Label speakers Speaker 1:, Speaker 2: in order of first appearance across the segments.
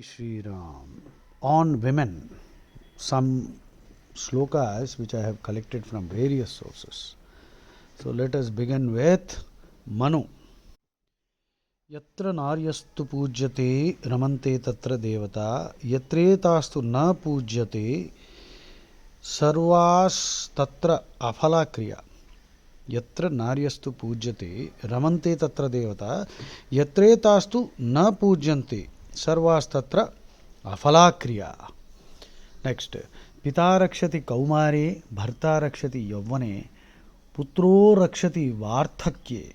Speaker 1: Shri Ram. On women, some slokas which I have collected from various sources. So let us begin with Manu. Yatra naryastu pujyate ramante tatra devata yatretastu na pujyate sarvas tatra afala kriya. Yatra naryastu pujyate ramante tatra devata yatretastu na pujyante sarvas tatra afala kriya. Next, पिता रक्षति कौमारे भर्ता रक्षति यौवने पुत्रो रक्षति वार्धक्ये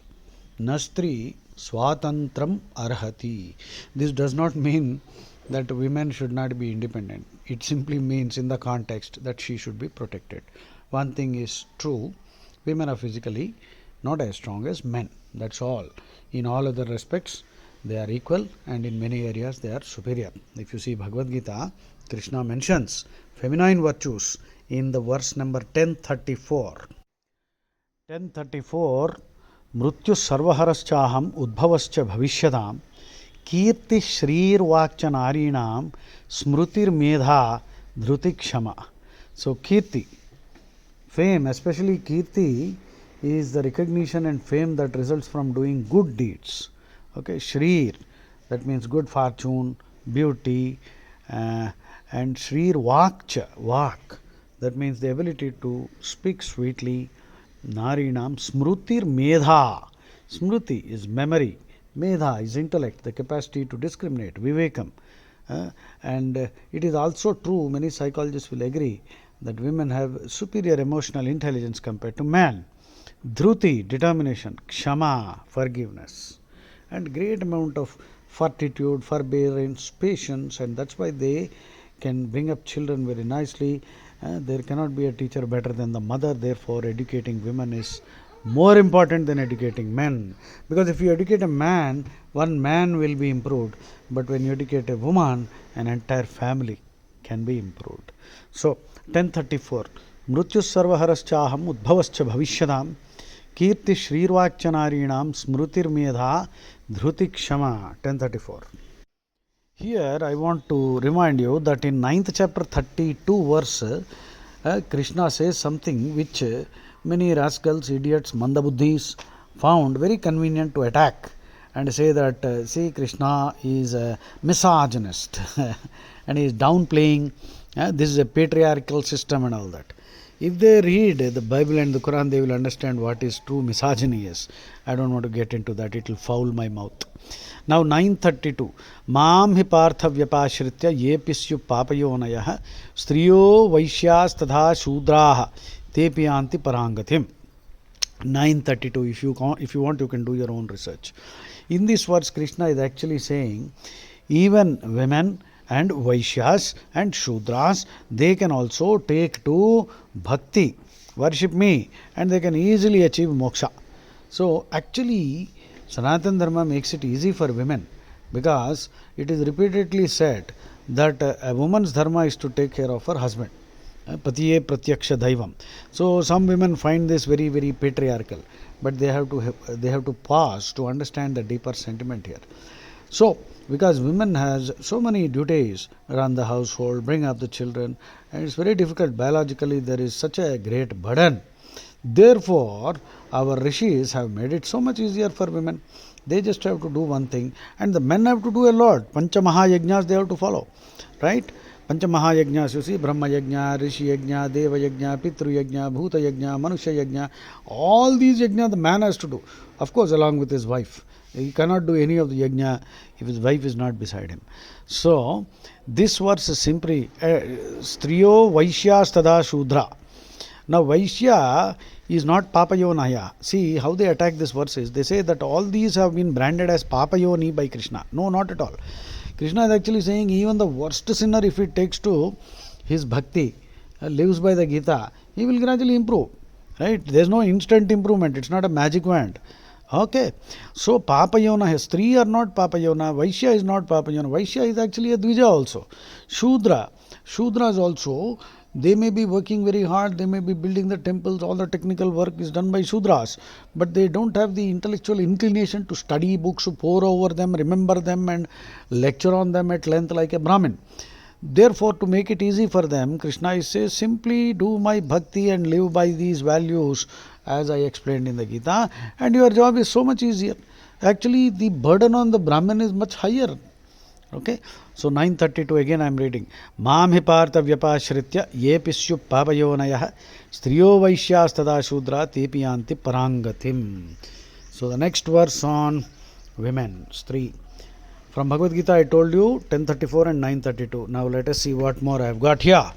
Speaker 1: न स्त्री स्वातंत्रम arhati. This does not mean that women should not be independent. It simply means in the context that she should be protected. One thing is true, women are physically not as strong as men. That's all. In all other respects, they are equal, and in many areas they are superior. If you see Bhagavad Gita, Krishna mentions feminine virtues in the verse number 1034. 1034, Mrityu sarvaharaschaham udbhavascha bhavishyadam kirti shrirvakcha narinam smrutir medha dhruti kshama. So kirti, fame, especially kirti, is the recognition and fame that results from doing good deeds. Okay, shrir, that means good fortune, beauty, and shrir vakcha, vak, that means the ability to speak sweetly. Narinam smrutir medha. Smruti is memory, medha is intellect, the capacity to discriminate, vivekam. And it is also true, many psychologists will agree, that women have superior emotional intelligence compared to man. Dhruti, determination, kshama, forgiveness, and great amount of fortitude, forbearance, patience, and that's why they can bring up children very nicely. There cannot be a teacher better than the mother. Therefore, educating women is more important than educating men. Because if you educate a man, one man will be improved. But when you educate a woman, an entire family can be improved. So, 1034. Mrityu sarvaharaschaham udbhavascha bhavishyadam kirti shrirvakchanarinam smrutir medha dhruti kshama. 1034. Here I want to remind you that in 9th chapter 32 verse, Krishna says something which many rascals, idiots, mandabuddhis found very convenient to attack and say that, see, Krishna is a misogynist and he is downplaying this is a patriarchal system and all that. If they read the Bible and the Quran, they will understand what is true misogyny is. I don't want to get into that, it will foul my mouth. Now 932. Mam hi partha vyapashritya ye pisyu papayonayah striyo vaishyas tadha shudraha tepi anti parangatim. 932. If you want, you can do your own research. In this verse, Krishna is actually saying even women and Vaishyas and Shudras, they can also take to bhakti, worship me, and they can easily achieve moksha. So actually, Sanatana Dharma makes it easy for women because it is repeatedly said that a woman's dharma is to take care of her husband. Patiye pratyaksha daivam. So some women find this very, very patriarchal, but they have to pause to understand the deeper sentiment here. So, because women has so many duties, run the household, bring up the children, and it's very difficult biologically, there is such a great burden. Therefore, our rishis have made it so much easier for women. They just have to do one thing, and the men have to do a lot. Pancha Mahayajnas they have to follow, right? Pancha Mahayajnas, you see, Brahma Yajna, Rishi Yajna, Deva Yajna, Pitru Yajna, Bhuta Yajna, Manusha Yajna, all these yajna the man has to do, of course, along with his wife. He cannot do any of the yajna if his wife is not beside him. So, this verse is simply Striyo Vaishyas Tada Shudra. Now, Vaishya is not Papayonaya. See how they attack this verses. They say that all these have been branded as Papayoni by Krishna. No, not at all. Krishna is actually saying even the worst sinner, if he takes to his bhakti, lives by the Gita, he will gradually improve. Right? There is no instant improvement. It's not a magic wand. Okay, so Papayona has three are not Papayona, Vaishya is not Papayona, Vaishya is actually a Dvija also. Shudra is also They may be working very hard, they may be building the temples, all the technical work is done by Shudras, but they don't have the intellectual inclination to study books, to pore over them, remember them, and lecture on them at length like a Brahmin. Therefore, to make it easy for them, Krishna says, simply do my bhakti and live by these values as I explained in the Gita, and your job is so much easier. Actually, the burden on the Brahmin is much higher. Okay, so 932 again I am reading. Mam hi partha vyapashritya ye pisyu pavayonayah striyo vaishyastada shudra tepi yanti parangatim. So the next verse on women, Stri. From Bhagavad Gita I told you 1034 and 932. Now let us see what more I have got here.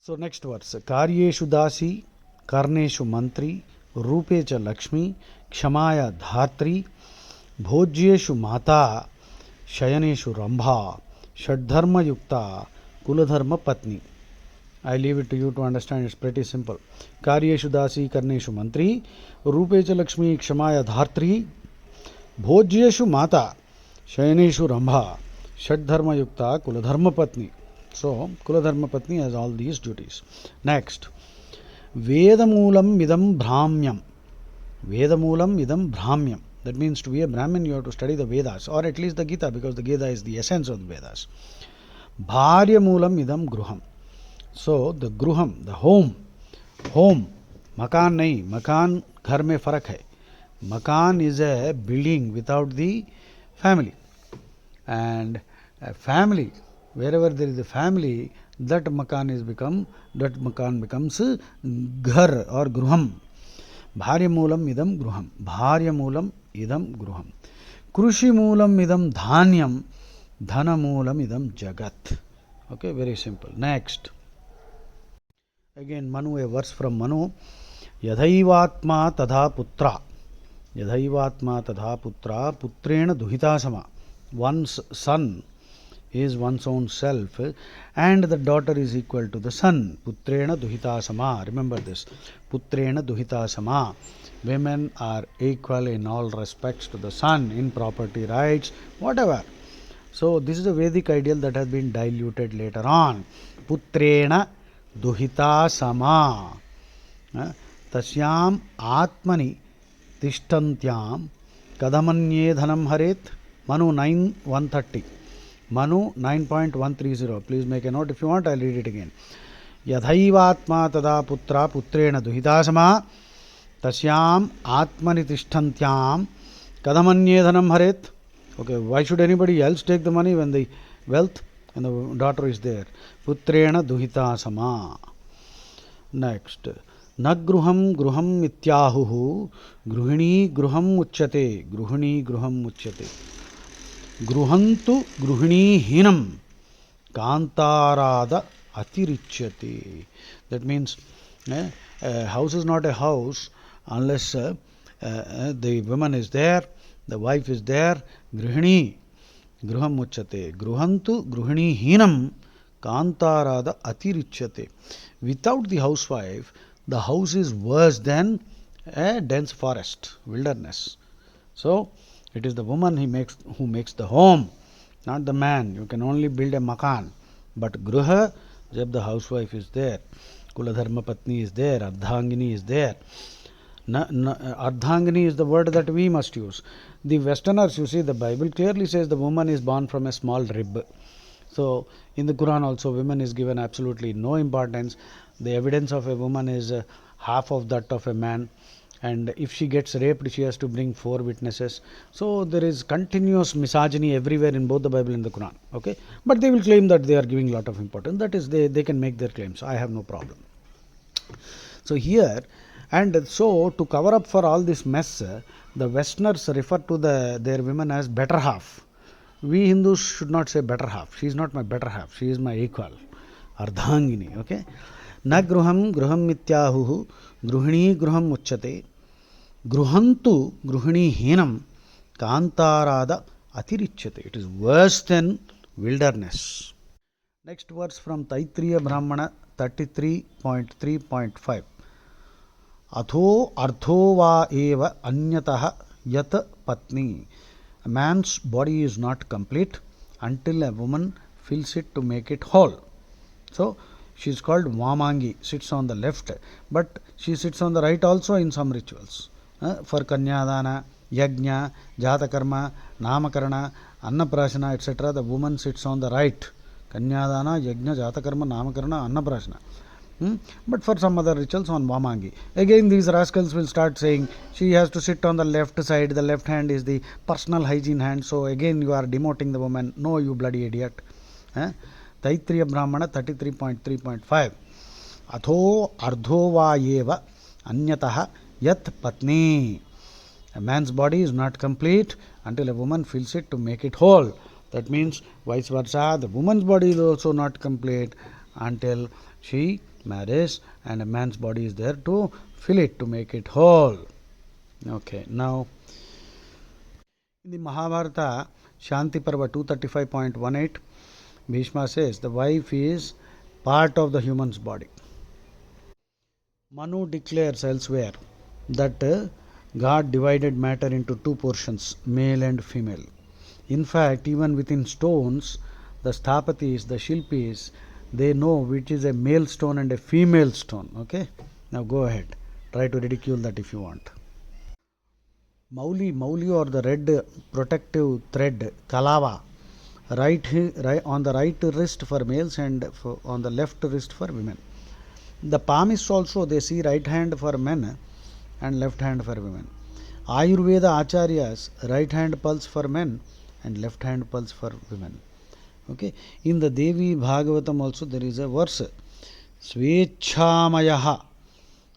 Speaker 1: So next verse. Karyeshu dasi, karneshu mantri, rupecha lakshmi, kshamaya dhatri, bhojyeshu mata, शयनेषु Rambha षड्धर्म युक्ता कुलधर्म पत्नी. I leave it to you to understand. It's pretty simple. कार्येषु दासी कर्णेषु मंत्री रूपे च लक्ष्मी क्षमाय धात्री भोज्येषु माता शयनेषु रंभा षड्धर्म युक्ता कुलधर्म पत्नी. So कुलधर्म पत्नी has all these duties. Next, वेदमूलम इदं भ्राम्यम. वेदमूलम इदं भ्राम्यम. That means to be a Brahmin you have to study the Vedas, or at least the Gita, because the Gita is the essence of the Vedas. Bharya moolam idam gruham. So the gruham, the home, makan nahi, makan ghar mein farak hai. Makan is a building without the family, and a family, wherever there is a family, that makan becomes ghar or gruham. Bharya moolam idam gruham. Bharya moolam idam gruham. Krushi moolam idam dhanyam. Dhana moolam idam jagat. Okay, very simple. Next. Again, Manu, a verse from Manu. Yadhaivatma tadha putra. Yadhaivatma tadha putra. Putrena duhitasama. One's son is one's own self, and the daughter is equal to the son. Putrena duhitasama. Remember this. Putrena duhitasama. Women are equal in all respects to the son, in property rights, whatever. So this is a Vedic ideal that has been diluted later on. Putrena duhitasama. Tasyam atmani tishtantyam kadamanye dhanam haret. Manu 9:130. Manu 9.130. Please make a note if you want. I'll read it again. Yadhaivatma tada putra putrena duhitasama tasyam atmani tishtantyam kadamanye dhanam haret. Okay, why should anybody else take the money when the wealth and the daughter is there? Putrena duhitasama. Next. Nagruham gruham mityahuhu gruhini gruham uchyate. Gruhini gruham uchyate. Gruhantu gruhini hinam kantarada atirichyate. That means a house is not a house unless the woman is there, the wife is there. Gruhini gruham uchyate. Gruhantu gruhini hinam kantarada atirichyate. Without the housewife, the house is worse than a dense forest, wilderness. So it is the woman who makes the home, not the man. You can only build a makan. But gruha, jab the housewife is there, kuladharma patni is there, ardhangini is there. Ardhangini is the word that we must use. The Westerners, you see, the Bible clearly says the woman is born from a small rib. So in the Quran also, women is given absolutely no importance. The evidence of a woman is half of that of a man. And if she gets raped, she has to bring 4 witnesses. So there is continuous misogyny everywhere in both the Bible and the Quran. Okay, but they will claim that they are giving a lot of importance. That is, they can make their claims. I have no problem. So here, and so to cover up for all this mess, the Westerners refer to their women as better half. We Hindus should not say better half. She is not my better half. She is my equal. Ardhangini. Okay. Na gruham gruham mityahuhu gruhini gruham uchyate. Gruhantu gruhini hinam kantarada atirichyate. It is worse than wilderness. Next verse from Taitriya Brahmana 33.3.5. Atho artho va eva anyataha yat patni. A man's body is not complete until a woman fills it to make it whole. So she is called Vamangi, sits on the left, but she sits on the right also in some rituals. For Kanyadana, Yajna, Jatakarma, Namakarana, Annaprasana, etc., the woman sits on the right. Kanyadana, Yajna, Jatakarma, Namakarana, Annaprasana. But for some other rituals on Vamangi. Again, these rascals will start saying she has to sit on the left side, the left hand is the personal hygiene hand. So again, you are demoting the woman. No, you bloody idiot. Taitriya Brahmana 33.3.5. Atho ardho va yeva anyataha yat patni. A man's body is not complete until a woman fills it to make it whole. That means vice versa, the woman's body is also not complete until she marries, and a man's body is there to fill it, to make it whole. Okay, now in the Mahabharata, Shanti Parva 235.18, Bhishma says the wife is part of the human's body. Manu declares elsewhere that God divided matter into two portions, male and female. In fact, even within stones, the sthapatis, the shilpis, they know which is a male stone and a female stone. Okay, now go ahead, try to ridicule that if you want. Mauli or the red protective thread, kalava, right on the right wrist for males and on the left wrist for women. The palmists also, they see right hand for men and left hand for women. Ayurveda acharyas, right hand pulse for men and left hand pulse for women. Okay, in the Devi Bhagavatam also there is a verse, Svechhamayaha,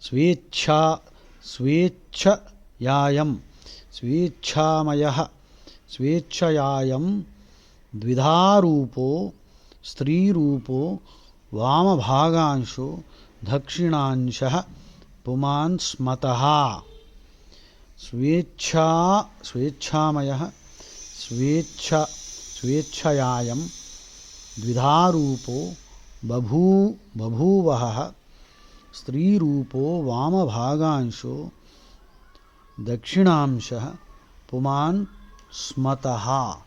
Speaker 1: Svecha, Svechayayam, Svechhamayaha, Svechayayam, Dvidharupo, Stri Rupo, Vama Bhagansho, Dakshinansha, Puman Smataha. Swechhamayah, Swechayayam, Dvidharupo, Babhuvaha, Stri Rupo, Vama Bhagansho, Dakshinamsha, Puman Smataha.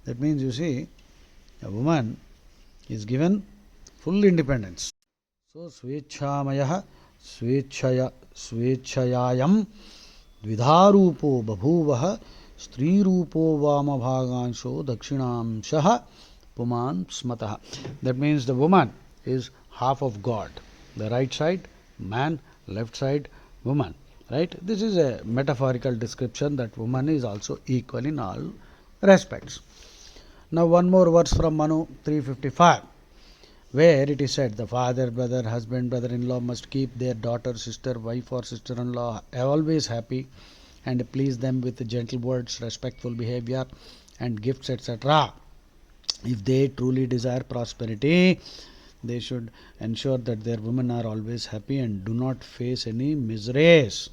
Speaker 1: That means, you see, a woman is given full independence. So, Swechhamayah, Swechayayam, Dvidharupo babhuvaha, Strirupo vamabhagansho, Dakshinamshaha, Puman smataha. That means the woman is half of God. The right side, man, left side, woman. Right? This is a metaphorical description that woman is also equal in all respects. Now, one more verse from Manu 355. Where it is said the father, brother, husband, brother-in-law must keep their daughter, sister, wife or sister-in-law always happy and please them with gentle words, respectful behavior and gifts, etc. If they truly desire prosperity, they should ensure that their women are always happy and do not face any miseries.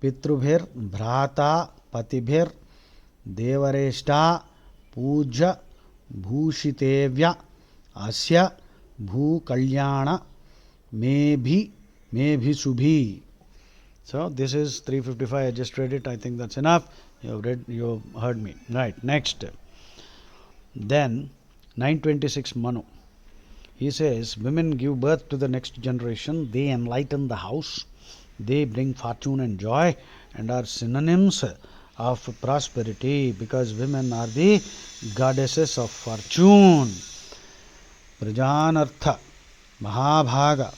Speaker 1: Pitrubhir, Bhrata, Patibhir, Devareshta, Puja, Bhushitevya, Asya Bhu Kalyana Mebhi Subhi. So this is 355. I just read it. I think that's enough. You have heard me. Right. Next. Then 926 Manu. He says women give birth to the next generation. They enlighten the house. They bring fortune and joy and are synonyms of prosperity because women are the goddesses of fortune. Prajanartha Mahabhaga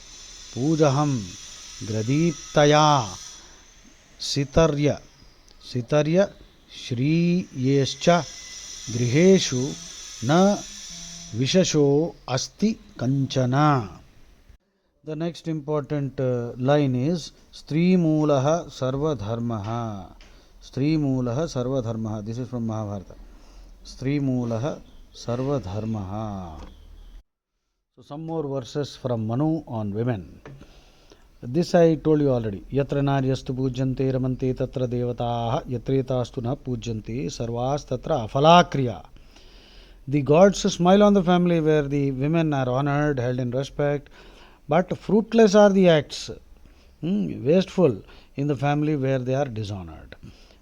Speaker 1: Pujaham Gradiptaya Sitarya Shri Yescha Griheshu Na Vishasho Asti Kanchana. The next important line is Stri Mulaha Sarva Dharmaha. Stri Mulaha Sarva Dharmaha. This is from Mahabharata. Stri Mulaha Sarva Dharmaha. So some more verses from Manu on women. This I told you already. Yatra naryastu pujyante ramante tatra devataha yatretastu na pujyante sarvas tatra afalakriya. The gods smile on the family where the women are honored, held in respect, but fruitless are the acts, wasteful in the family where they are dishonored.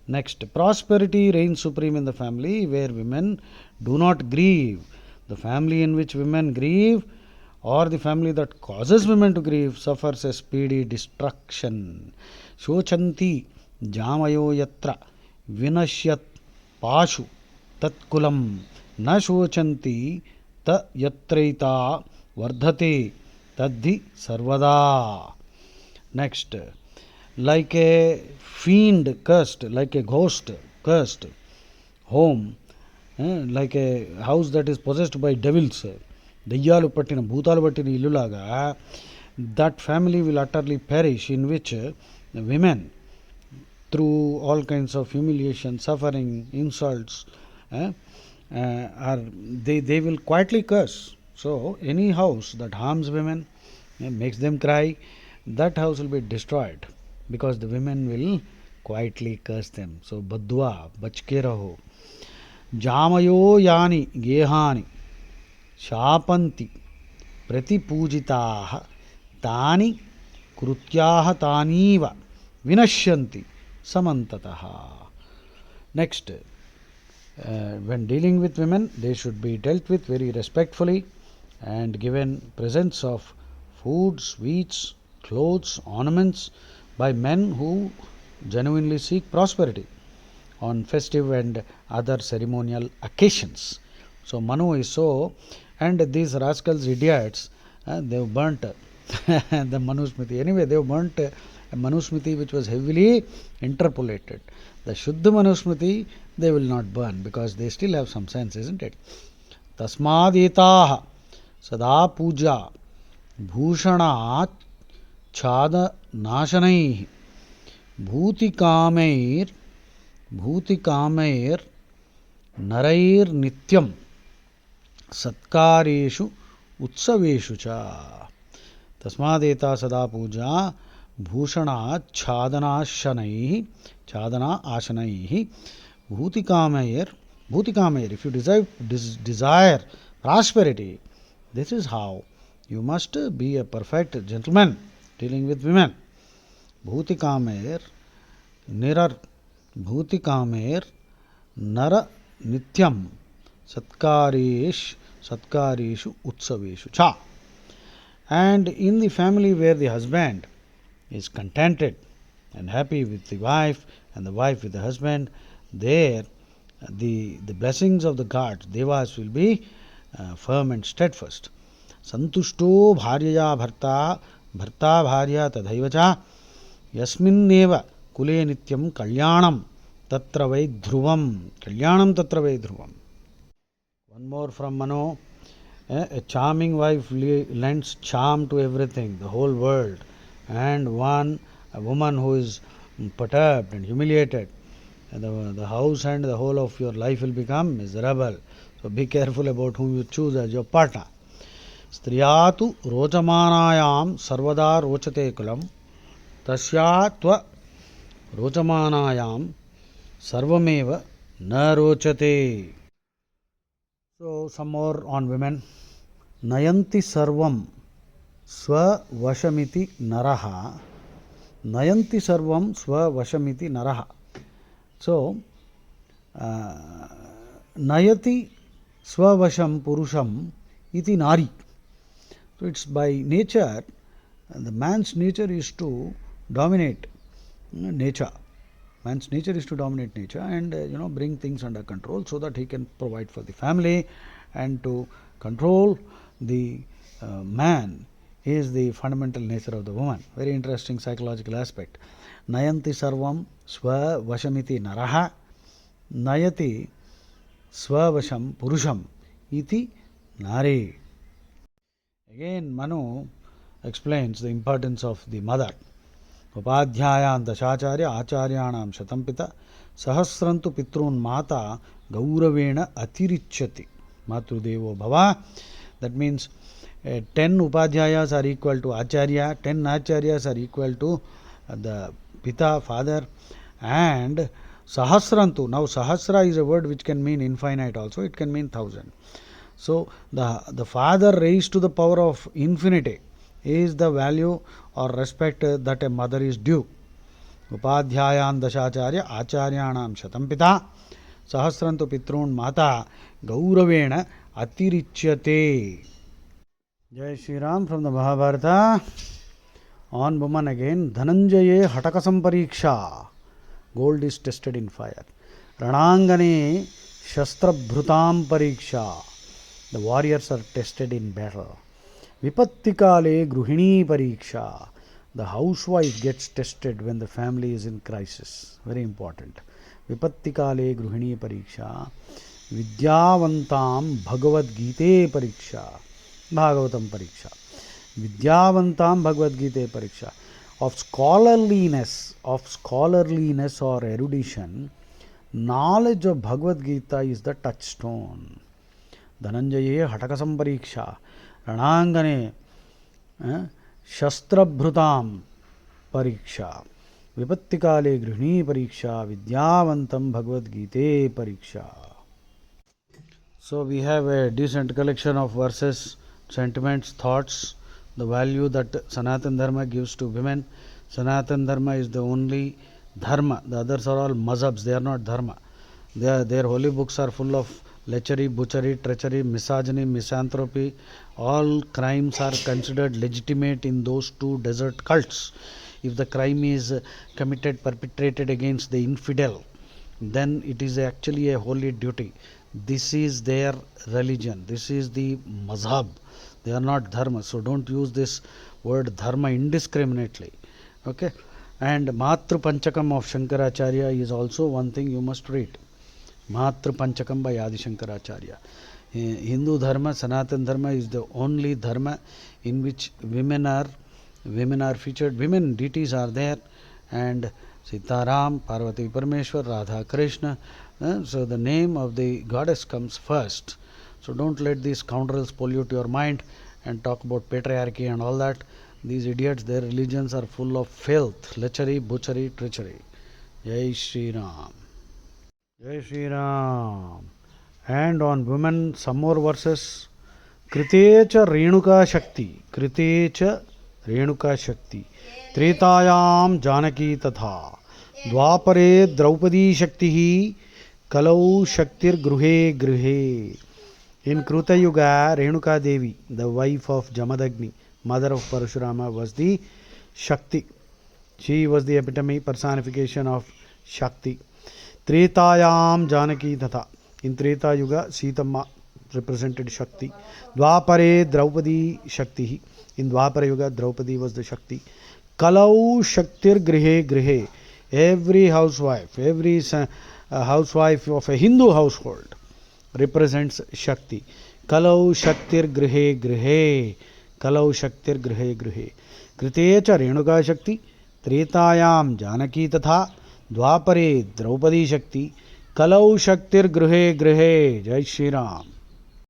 Speaker 1: Next, prosperity reigns supreme in the family where women do not grieve. The family in which women grieve or the family that causes women to grieve suffers a speedy destruction. Shochanti jamayo yatra vinashyat pashu tatkulam na shochanti ta yatraita vardhate tadhi sarvada. Next, like a fiend cursed, like a ghost cursed home, like a house that is possessed by devils, దయ్యాలు పట్టిన భూతాలు పట్టిన ఇల్లులాగా, that family will utterly perish, in which women, through all kinds of humiliation, suffering, insults, are they will quietly curse. So any house that harms women, makes them cry, that house will be destroyed, because the women will quietly curse them. So badwa, bachke raho. Jamayo yani gehani शापन्ति प्रतिपूजिताः तानि कृत्याः तानीव विनश्यन्ति समन्ततः. Next, when dealing with women, they should be dealt with very respectfully and given presents of food, sweets, clothes, ornaments by men who genuinely seek prosperity on festive and other ceremonial occasions. So Manu is so, and these rascals, idiots, they have burnt the Manusmriti. Anyway, they have burnt a Manusmriti which was heavily interpolated. The Shuddha Manusmriti they will not burn, because they still have some sense, isn't it? Tasmadetaha sada puja bhushanat chada nashanaihi bhutikameir narair nityam सत्कारेषु उत्सवेषु च. तस्मादेता सदा पूजा भूषणाच्छादनाशनैः छादना आशनैः भूतिकामैर. If you desire prosperity, this is how you must be a perfect gentleman dealing with women. Bhutikameir nara nityam Satkareshu Utsaveshu Cha. And in the family where the husband is contented and happy with the wife, and the wife with the husband, there the blessings of the gods, devas, will be firm and steadfast. Santushto bharyaya bharta bharya tadhaivacha yasminneva kule nityam kalyanam tatra vai dhruvam. One more from Mano. A charming wife lends charm to everything, the whole world, and a woman who is perturbed and humiliated, the house and the whole of your life will become miserable. So be careful about whom you choose as your partner. Striyatu rochamanayam sarvada rochate kulam tasya tva rochamanayam sarvameva na rochate. So some more on women. Nayanti sarvam swavashamiti naraha. Nayanti sarvam swavashamiti naraha. So nayati swavasham purusham iti nari. So it's by nature, the man's nature is to dominate nature. Man's nature is to dominate nature and bring things under control so that he can provide for the family, and to control the man is the fundamental nature of the woman. Very interesting psychological aspect. Nayanti sarvam swavashamiti naraha nayati swavasham purusham iti nari. Again Manu explains the importance of the mother. Upadhyayan dashacharya acharyanam shatampita sahasrantu pitrun mata gauravena atirichyati matrudevo bhava. That means 10 upadhyayas are equal to acharya, 10 acharyas are equal to the pita, father, and sahasrantu. Now sahasra is a word which can mean infinite also, it can mean 1000. So the father raised to the power of infinity is the value or respect that a mother is due. Upadhyayan dashacharya acharyanam shatampita sahasrantu pitrun mata gauravena atirichyate. Jai Shri Ram from the Mahabharata. On woman again. Dhananjaye hatakasam pariksha. Gold is tested in fire. Ranangane shastrabhrutam pariksha. The warriors are tested in battle. Vipattikale gruhini pariksha. The housewife gets tested when the family is in crisis. Very important. Vipattikale gruhini pariksha. Vidyavantam Bhagavad Gita pariksha. Bhagavatam pariksha. Vidyavantam Bhagavad Gita pariksha. Of scholarliness or erudition, knowledge of Bhagavad Gita is the touchstone. Dhananjaye hatakasam pariksha. Ranangane shastrabhrutam pariksha. Vipattikale grihini pariksha. Vidyavantam Bhagavad Gita pariksha. So we have a decent collection of verses, sentiments, thoughts, the value that Sanatana Dharma gives to women. Sanatana Dharma is the only Dharma. The others are all mazhabs. They are not Dharma. Their holy books are full of lechery, butchery, treachery, misogyny, misanthropy. All crimes are considered legitimate in those two desert cults. If the crime is perpetrated against the infidel, then it is actually a holy duty. This is their religion. This is the mazhab. They are not dharma. So don't use this word dharma indiscriminately. Okay. And Matru Panchakam of Shankaracharya is also one thing you must read. Matru Panchakam by Adi Shankaracharya. Hindu dharma, Sanatana dharma is the only dharma in which women are featured. Women deities are there, and Sitaram, Parvati Parameshwar, Radha Krishna. So the name of the goddess comes first. So don't let these scoundrels pollute your mind and talk about patriarchy and all that. These idiots, their religions are full of filth, lechery, butchery, treachery. Jai Shri Ram. Jai Shri Ram. And on women, some more verses. Kritecha Renuka Shakti. Kritecha Renuka Shakti. Tretayam Janaki Tatha. Dwapare Draupadi Shakti. Kalau Shaktir Gruhe Gruhe. In Kruta Yuga, Renuka Devi, the wife of Jamadagni, mother of Parashurama, was the Shakti. She was the epitome, personification of Shakti. Tretayam Janaki Tatha. In Treta Yuga, Sitamma represented Shakti. Dwapare Draupadi Shakti. In Dwapara Yuga, Draupadi was the Shakti. Kalau Shaktir Grihe Grihe. Every housewife of a Hindu household represents Shakti. Kalau Shaktir Grihe Grihe. Kalau Shaktir Grihe Grihe. Kritecha Renuka Shakti. Tretayam Janaki Tatha. Dwapare Draupadi Shakti. Kalau Shaktir Grihe Grihe. Jai Shri Ram.